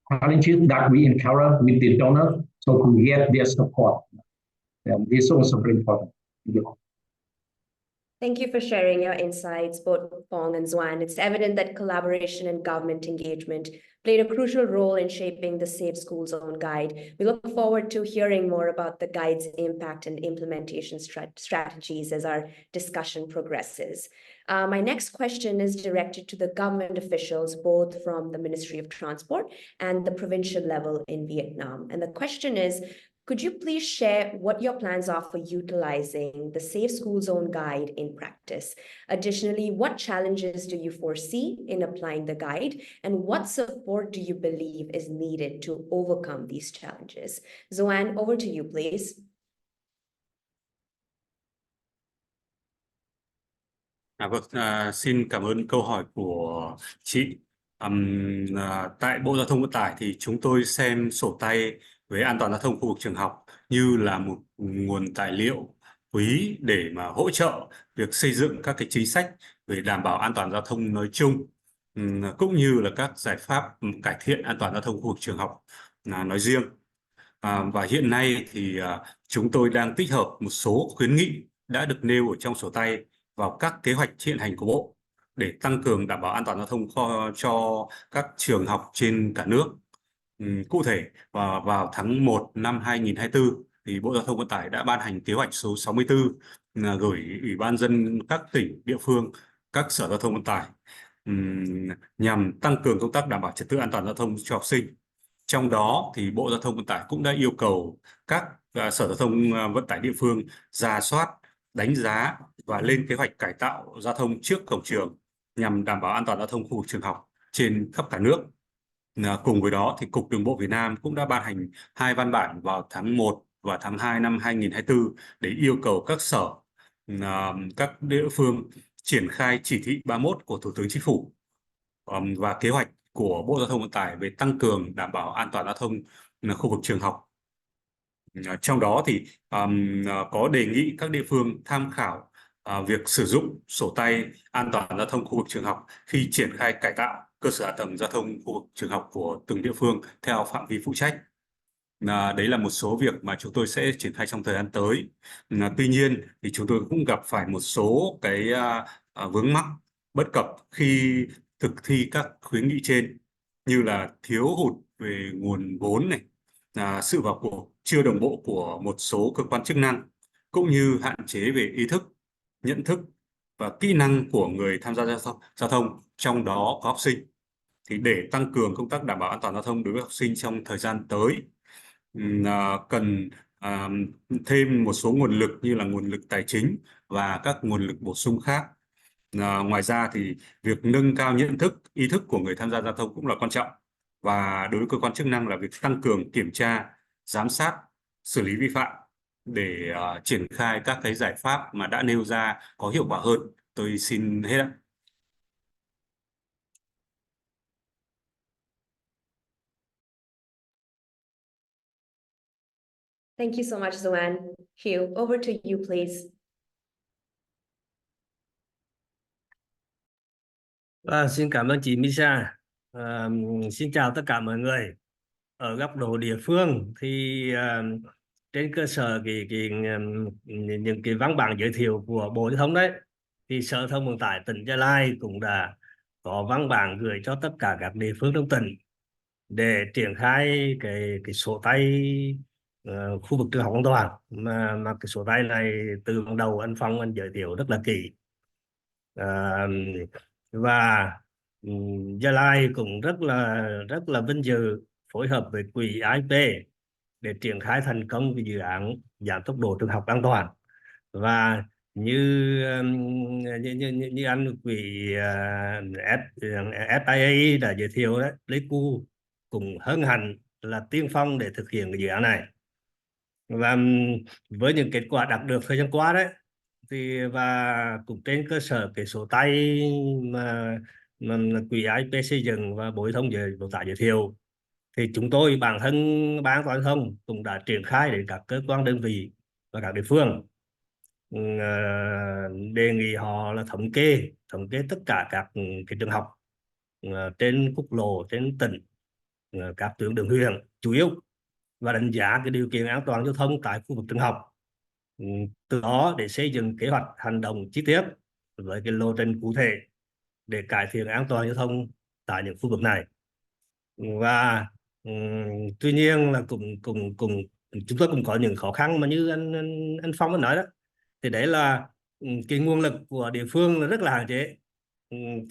challenges that we encounter with the donors, so we get their support. It's also very important. Thank you for sharing your insights, both Phong and Xuan. It's evident that collaboration and government engagement played a crucial role in shaping the Safe School Zone Guide. We look forward to hearing more about the guide's impact and implementation strategies as our discussion progresses. My next question is directed to the government officials, both from the Ministry of Transport and the provincial level in Vietnam. And the question is, could you please share what your plans are for utilizing the Safe School Zone Guide in practice? Additionally, what challenges do you foresee in applying the guide, and what support do you believe is needed to overcome these challenges? Zoan, over to you, please. Xin cảm ơn câu hỏi của chị. Tại Bộ Giao thông Vận tải thì chúng tôi xem sổ tay về an toàn giao thông khu vực trường học như là một nguồn tài liệu quý để mà hỗ trợ việc xây dựng các cái chính sách về đảm bảo an toàn giao thông nói chung, cũng như là các giải pháp cải thiện an toàn giao thông khu vực trường học nói riêng. Và hiện nay thì chúng tôi đang tích hợp một số khuyến nghị đã được nêu ở trong sổ tay vào các kế hoạch hiện hành của Bộ để tăng cường đảm bảo an toàn giao thông cho các trường học trên cả nước. Cụ thể, vào tháng 1 năm 2024, thì Bộ Giao thông Vận tải đã ban hành kế hoạch số 64 gửi Ủy ban nhân dân các tỉnh, địa phương, các sở giao thông vận tải nhằm tăng cường công tác đảm bảo trật tự an toàn giao thông cho học sinh. Trong đó thì Bộ Giao thông Vận tải cũng đã yêu cầu các sở giao thông vận tải địa phương rà soát, đánh giá và lên kế hoạch cải tạo giao thông trước cổng trường nhằm đảm bảo an toàn giao thông khu vực trường học trên khắp cả nước. Cùng với đó thì Cục Đường bộ Việt Nam cũng đã ban hành 2 văn bản vào tháng 1 và tháng 2 năm 2024 để yêu cầu các sở, các địa phương triển khai chỉ thị 31 của Thủ tướng Chính phủ và kế hoạch của Bộ Giao thông Vận tải về tăng cường đảm bảo an toàn giao thông khu vực trường học. Trong đó thì có đề nghị các địa phương tham khảo việc sử dụng sổ tay an toàn giao thông khu vực trường học khi triển khai cải tạo cơ sở hạ tầng giao thông khu vực trường học của từng địa phương theo phạm vi phụ trách. Đấy là một số việc mà chúng tôi sẽ triển khai trong thời gian tới. Tuy nhiên thì chúng tôi cũng gặp phải một số cái vướng mắc, bất cập khi thực thi các khuyến nghị trên, như là thiếu hụt về nguồn vốn này, sự vào cuộc chưa đồng bộ của một số cơ quan chức năng, cũng như hạn chế về ý thức, nhận thức và kỹ năng của người tham gia giao thông, trong đó có học sinh. Thì để tăng cường công tác đảm bảo an toàn giao thông đối với học sinh trong thời gian tới, cần thêm một số nguồn lực như là nguồn lực tài chính và các nguồn lực bổ sung khác. Ngoài ra thì việc nâng cao nhận thức, ý thức của người tham gia giao thông cũng là quan trọng. và đối với cơ quan chức năng là việc tăng cường kiểm tra, giám sát, xử lý vi phạm để triển khai các cái giải pháp mà đã nêu ra có hiệu quả hơn. Tôi xin hết ạ. Thank you so much, Zoan. Hugh, over to you, please. Xin cảm ơn chị Misha. Xin chào tất cả mọi người. Ở góc độ địa phương thì trên cơ sở những cái văn bản giới thiệu của Bộ Giao thông đấy, thì Sở Giao thông Vận tải tỉnh Gia Lai cũng đã có văn bản gửi cho tất cả các địa phương trong tỉnh để triển khai cái sổ tay khu vực trường học an toàn, mà cái sổ tay này từ ban đầu anh Phong anh giới thiệu rất là kỹ. Và Gia Lai cũng rất là vinh dự phối hợp với quỹ AIP để triển khai thành công cái dự án giảm tốc độ trường học an toàn. Và như anh quỹ FIA đã giới thiệu đấy, Pleiku cũng hân hạnh là tiên phong để thực hiện cái dự án này. Và với những kết quả đạt được thời gian qua đấy, thì và cũng trên cơ sở cái sổ tay mà quỹ AIP xây dựng và Bộ Giao thông Vận tải giới thiệu, thì chúng tôi bản thân Ban An toàn giao thông cũng đã triển khai đến các cơ quan đơn vị và các địa phương, đề nghị họ là thống kê tất cả các cái trường học trên quốc lộ, trên tỉnh, các tuyến đường huyện chủ yếu, và đánh giá cái điều kiện an toàn giao thông tại khu vực trường học. Từ đó để xây dựng kế hoạch hành động chi tiết với cái lộ trình cụ thể để cải thiện an toàn giao thông tại những khu vực này. Và tuy nhiên là chúng tôi cũng có những khó khăn mà như anh Phong đã nói đó, thì đấy là cái nguồn lực của địa phương là rất là hạn chế,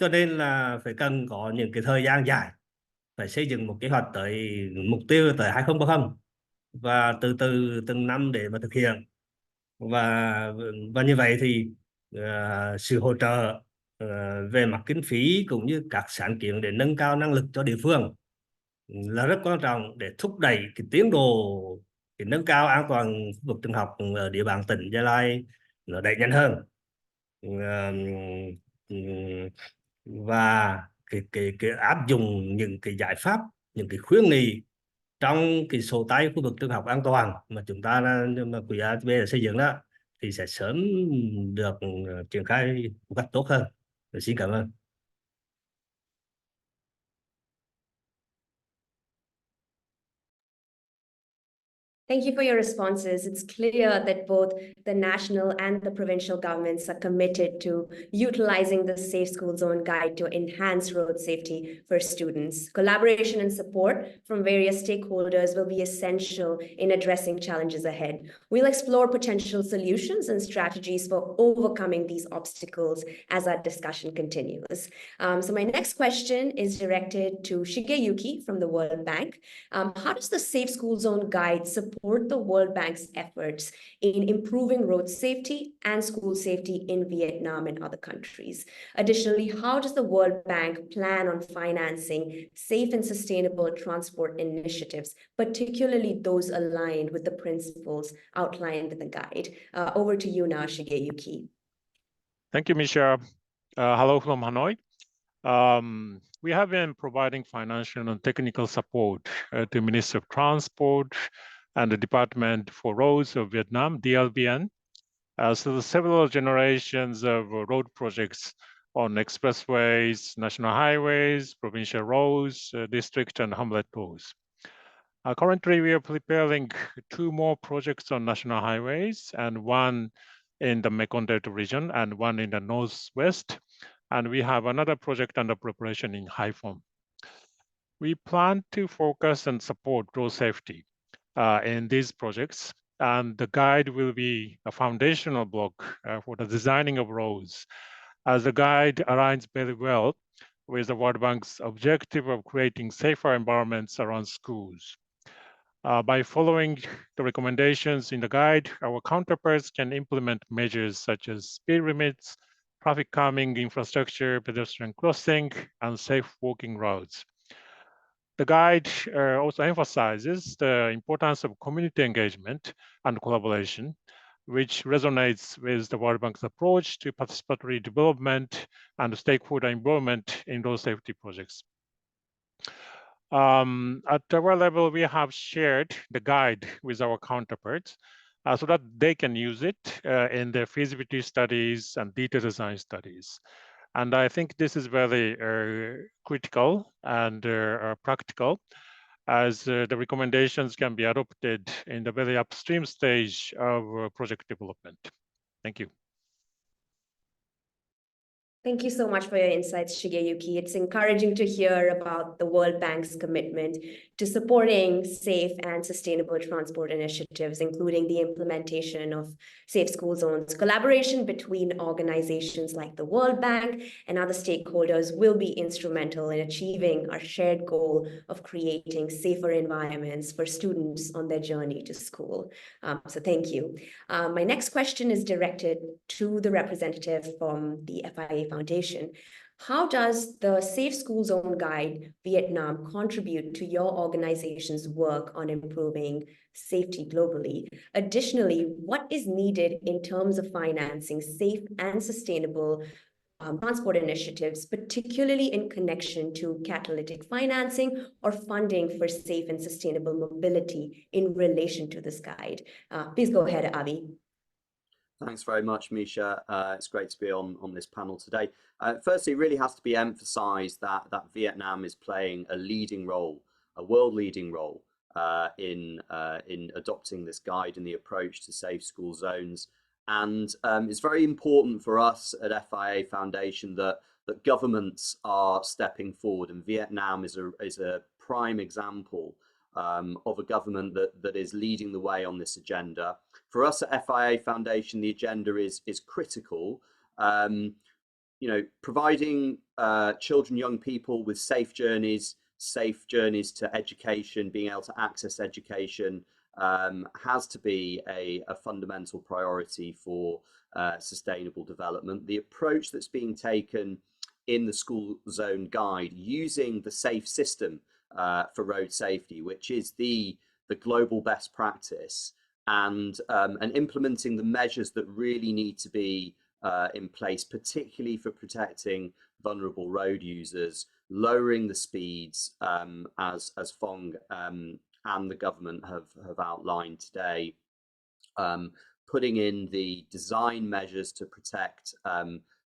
cho nên là phải cần có những cái thời gian dài, phải xây dựng một kế hoạch tới mục tiêu tới 2030 và từ từng năm để mà thực hiện. Và như vậy thì sự hỗ trợ về mặt kinh phí cũng như các sáng kiến để nâng cao năng lực cho địa phương là rất quan trọng để thúc đẩy cái tiến độ, cái nâng cao an toàn khu vực trường học ở địa bàn tỉnh Gia Lai nó đẩy nhanh hơn. Và cái áp dụng những cái giải pháp, những cái khuyến nghị trong cái sổ tay khu vực trường học an toàn mà chúng ta mà quỹ AIP đã xây dựng đó, thì sẽ sớm được triển khai một cách tốt hơn. Xin cảm ơn. Thank you for your responses. It's clear that both the national and the provincial governments are committed to utilizing the Safe School Zone Guide to enhance road safety for students. Collaboration and support from various stakeholders will be essential in addressing challenges ahead. We'll explore potential solutions and strategies for overcoming these obstacles as our discussion continues. So my next question is directed to Shigeyuki from the World Bank. How does the Safe School Zone Guide support the World Bank's efforts in improving road safety and school safety in Vietnam and other countries? Additionally, how does the World Bank plan on financing safe and sustainable transport initiatives, particularly those aligned with the principles outlined in the guide? Over to you now, Shigeyuki. Thank you, Misha. Hello from Hanoi. We have been providing financial and technical support to Ministry of Transport and the Department for Roads of Vietnam, DLVN. So the several generations of road projects on expressways, national highways, provincial roads, district and hamlet roads. Currently, we are preparing 2 more projects on national highways, and 1 in the Mekong Delta region and 1 in the northwest. And we have another project under preparation in Haiphong. We plan to focus and support road safety in these projects, and the guide will be a foundational block for the designing of roads, as the guide aligns very well with the World Bank's objective of creating safer environments around schools. By following the recommendations in the guide, our counterparts can implement measures such as speed limits, traffic calming infrastructure, pedestrian crossing, and safe walking routes. The guide also emphasizes the importance of community engagement and collaboration, which resonates with the World Bank's approach to participatory development and stakeholder involvement in road safety projects. At our level, we have shared the guide with our counterparts so that they can use it in their feasibility studies and detailed design studies. And I think this is very critical and practical, as the recommendations can be adopted in the very upstream stage of project development. Thank you. Thank you so much for your insights, Shigeyuki. It's encouraging to hear about the World Bank's commitment to supporting safe and sustainable transport initiatives, including the implementation of safe school zones. Collaboration between organizations like the World Bank and other stakeholders will be instrumental in achieving our shared goal of creating safer environments for students on their journey to school. So thank you. My next question is directed to the representative from the FIA Foundation. How does the Safe School Zone Guide Vietnam contribute to your organization's work on improving safety globally? Additionally, what is needed in terms of financing safe and sustainable transport initiatives, particularly in connection to catalytic financing or funding for safe and sustainable mobility in relation to this guide? Please go ahead, Avi. Thanks very much, Misha. It's great to be on this panel today. Firstly, it really has to be emphasized that Vietnam is playing a leading role, a world-leading role in adopting this guide and the approach to safe school zones. And it's very important for us at FIA Foundation that governments are stepping forward, and Vietnam is a prime example of a government that is leading the way on this agenda. For us at FIA Foundation, the agenda is critical. Providing children, young people with safe journeys to education, being able to access education, has to be a fundamental priority for sustainable development. The approach that's being taken in the school zone guide, using the SAFE system for road safety, which is the global best practice, and implementing the measures that really need to be in place, particularly for protecting vulnerable road users, lowering the speeds, as Phong and the government have outlined today, putting in the design measures to protect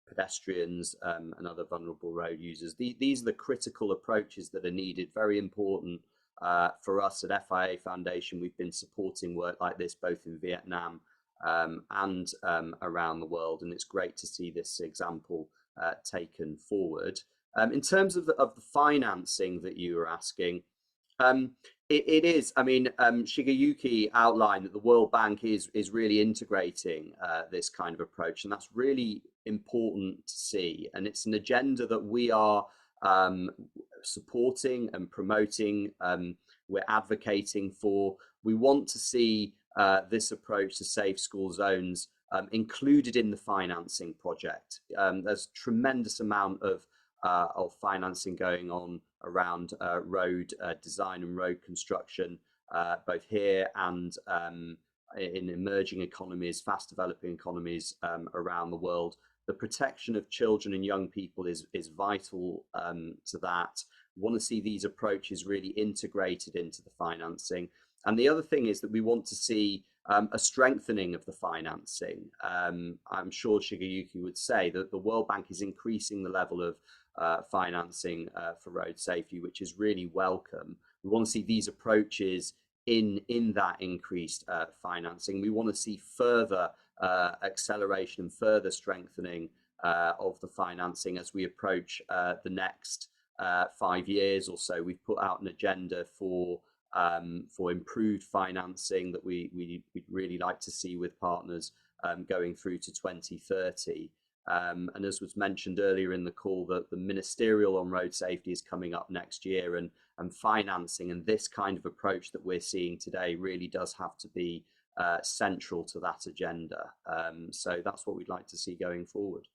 pedestrians and other vulnerable road users. These are the critical approaches that are needed, very important for us at FIA Foundation. We've been supporting work like this both in Vietnam and around the world, and it's great to see this example taken forward. In terms of the financing that you were asking, it is, Shigeyuki outlined that the World Bank is really integrating this kind of approach, and that's really important to see. And it's an agenda that we are supporting and promoting, we're advocating for. We want to see this approach to safe school zones included in the financing project. There's a tremendous amount of financing going on around road design and road construction, both here and in emerging economies, fast developing economies around the world. The protection of children and young people is vital to that. We want to see these approaches really integrated into the financing. And the other thing is that we want to see a strengthening of the financing. I'm sure Shigeyuki would say that the World Bank is increasing the level of financing for road safety, which is really welcome. We want to see these approaches in that increased financing. We want to see further acceleration and further strengthening of the financing as we approach the next 5 years or so. We've put out an agenda for improved financing that we'd really like to see with partners going through to 2030. And as was mentioned earlier in the call, that the ministerial on road safety is coming up next year, and financing and this kind of approach that we're seeing today really does have to be central to that agenda. So that's what we'd like to see going forward.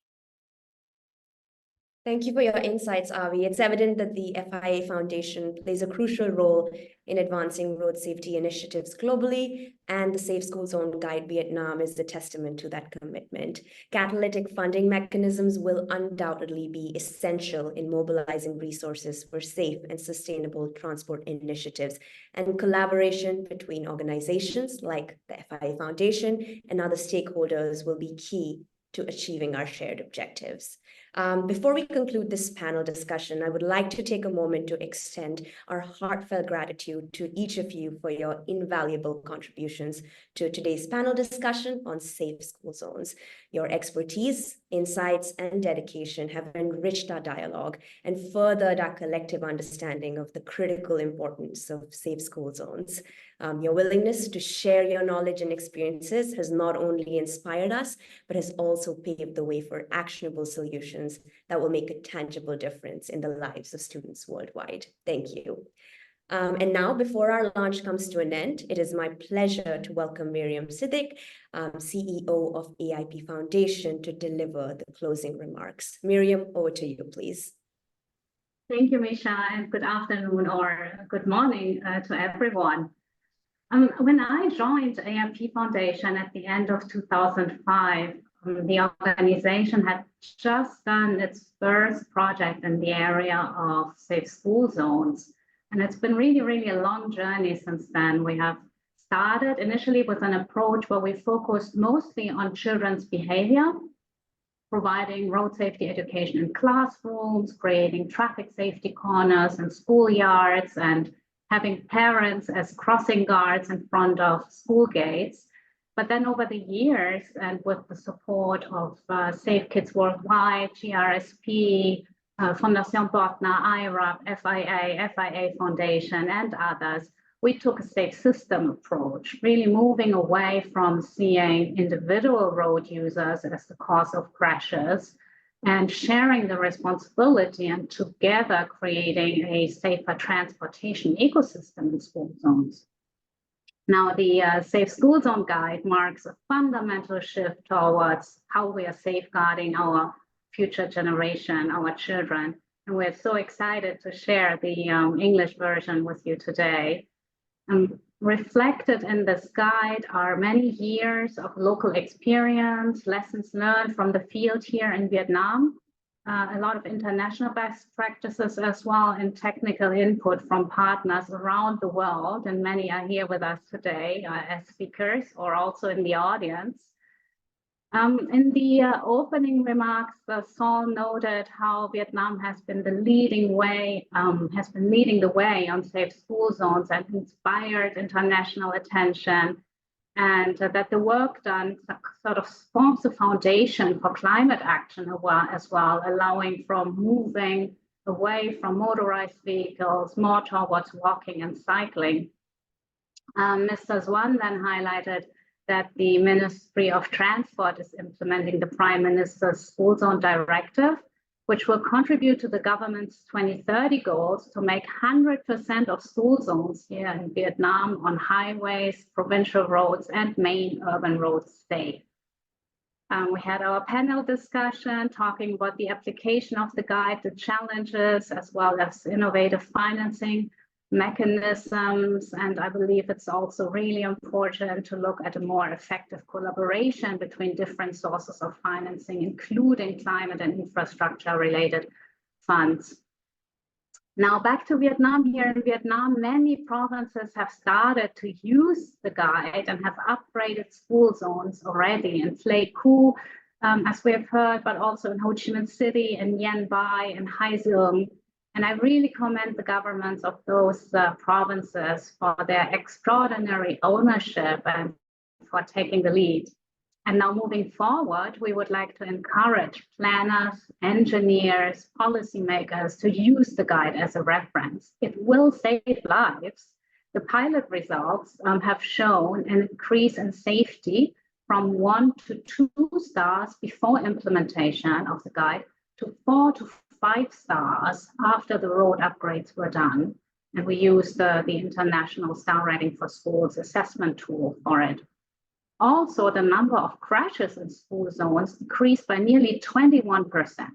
Thank you for your insights, Avi. It's evident that the FIA Foundation plays a crucial role in advancing road safety initiatives globally, and the Safe School Zone Guide Vietnam is a testament to that commitment. Catalytic funding mechanisms will undoubtedly be essential in mobilizing resources for safe and sustainable transport initiatives, and collaboration between organizations like the FIA Foundation and other stakeholders will be key to achieving our shared objectives. Before we conclude this panel discussion, I would like to take a moment to extend our heartfelt gratitude to each of you for your invaluable contributions to today's panel discussion on safe school zones. Your expertise, insights, and dedication have enriched our dialogue and furthered our collective understanding of the critical importance of safe school zones. Your willingness to share your knowledge and experiences has not only inspired us, but has also paved the way for actionable solutions that will make a tangible difference in the lives of students worldwide. Thank you. And now, before our launch comes to an end, it is my pleasure to welcome Miriam Siddiq, CEO of AIP Foundation, to deliver the closing remarks. Miriam, over to you, please. Thank you, Misha, and good afternoon or good morning to everyone. When I joined AIP Foundation at the end of 2005, the organization had just done its first project in the area of safe school zones. And it's been really a long journey since then. We have started initially with an approach where we focused mostly on children's behavior, providing road safety education in classrooms, creating traffic safety corners in schoolyards, and having parents as crossing guards in front of school gates. But then over the years, and with the support of Safe Kids Worldwide, GRSP, Fondation Partner, IRAP, FIA Foundation, and others, we took a safe system approach, really moving away from seeing individual road users as the cause of crashes and sharing the responsibility and together creating a safer transportation ecosystem in school zones. Now, the Safe School Zone Guide marks a fundamental shift towards how we are safeguarding our future generation, our children. And we're so excited to share the English version with you today. Reflected in this guide are many years of local experience, lessons learned from the field here in Vietnam, a lot of international best practices as well, and technical input from partners around the world. And many are here with us today as speakers or also in the audience. In the opening remarks, Saul noted how Vietnam has been leading the way on safe school zones and inspired international attention, and that the work done sort of forms a foundation for climate action as well, allowing from moving away from motorized vehicles more towards walking and cycling. Mr. Zwan then highlighted that the Ministry of Transport is implementing the Prime Minister's School Zone Directive, which will contribute to the government's 2030 goals to make 100% of school zones here in Vietnam on highways, provincial roads, and main urban roads safe. We had our panel discussion talking about the application of the guide, the challenges, as well as innovative financing mechanisms. And I believe it's also really important to look at a more effective collaboration between different sources of financing, including climate and infrastructure related funds. Now back to Vietnam. Here in Vietnam, many provinces have started to use the guide and have upgraded school zones already in Pleiku, as we have heard, but also in Ho Chi Minh City, inIen Bai, and Hai Duong. And I really commend the governments of those provinces for their extraordinary ownership and for taking the lead. And now moving forward, we would like to encourage planners, engineers, policymakers to use the guide as a reference. It will save lives. The pilot results have shown an increase in safety from 1 to 2 stars before implementation of the guide to 4 to 5 stars after the road upgrades were done. And we used the International Star Rating for Schools assessment tool for it. Also, the number of crashes in school zones decreased by nearly 21%.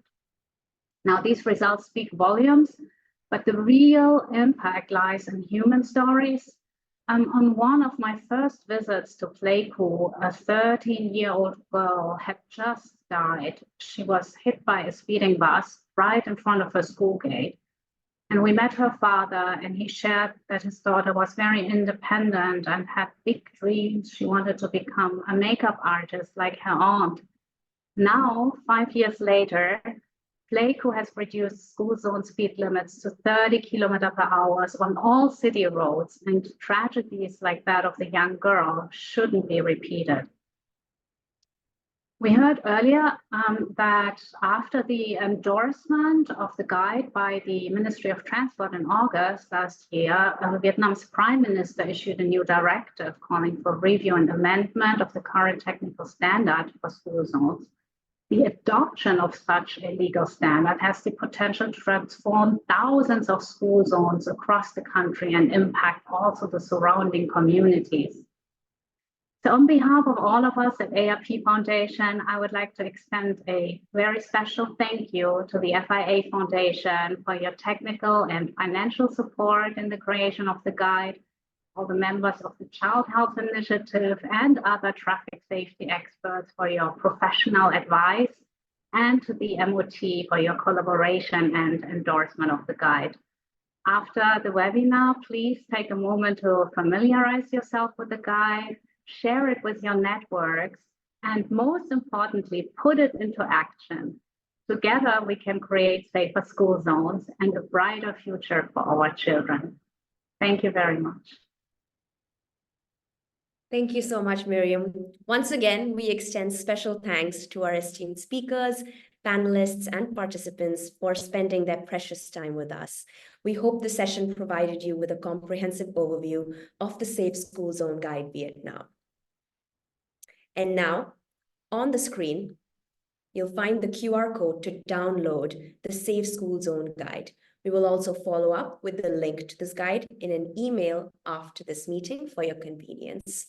Now, these results speak volumes, but the real impact lies in human stories. On one of my first visits to Pleiku, a 13-year-old girl had just died. She was hit by a speeding bus right in front of her school gate. And we met her father, and he shared that his daughter was very independent and had big dreams. She wanted to become a makeup artist like her aunt. Now, 5 years later, Pleiku has reduced school zone speed limits to 30 km/h on all city roads, and tragedies like that of the young girl shouldn't be repeated. We heard earlier that after the endorsement of the guide by the Ministry of Transport in August last year, Vietnam's Prime Minister issued a new directive calling for review and amendment of the current technical standard for school zones. The adoption of such a legal standard has the potential to transform thousands of school zones across the country and impact also the surrounding communities. So on behalf of all of us at AIP Foundation, I would like to extend a very special thank you to the FIA Foundation for your technical and financial support in the creation of the guide, all the members of the Child Health Initiative and other traffic safety experts for your professional advice, and to the MOT for your collaboration and endorsement of the guide. After the webinar, please take a moment to familiarize yourself with the guide, share it with your networks, and most importantly, put it into action. Together, we can create safer school zones and a brighter future for our children. Thank you very much. Thank you so much, Miriam. Once again, we extend special thanks to our esteemed speakers, panelists, and participants for spending their precious time with us. We hope the session provided you with a comprehensive overview of the Safe School Zone Guide Vietnam. And now, on the screen, you'll find the QR code to download the Safe School Zone Guide. We will also follow up with the link to this guide in an email after this meeting for your convenience.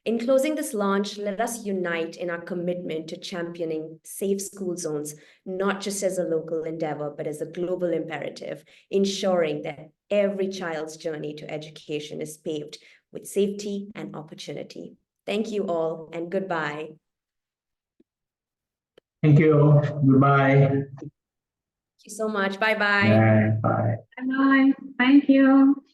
In closing this launch, let us unite in our commitment to championing safe school zones, not just as a local endeavor, but as a global imperative, ensuring that every child's journey to education is paved with safety and opportunity. Thank you all, and goodbye. Thank you. Goodbye. Thank you so much. Bye-bye. Yeah, bye. Bye-bye. Thank you.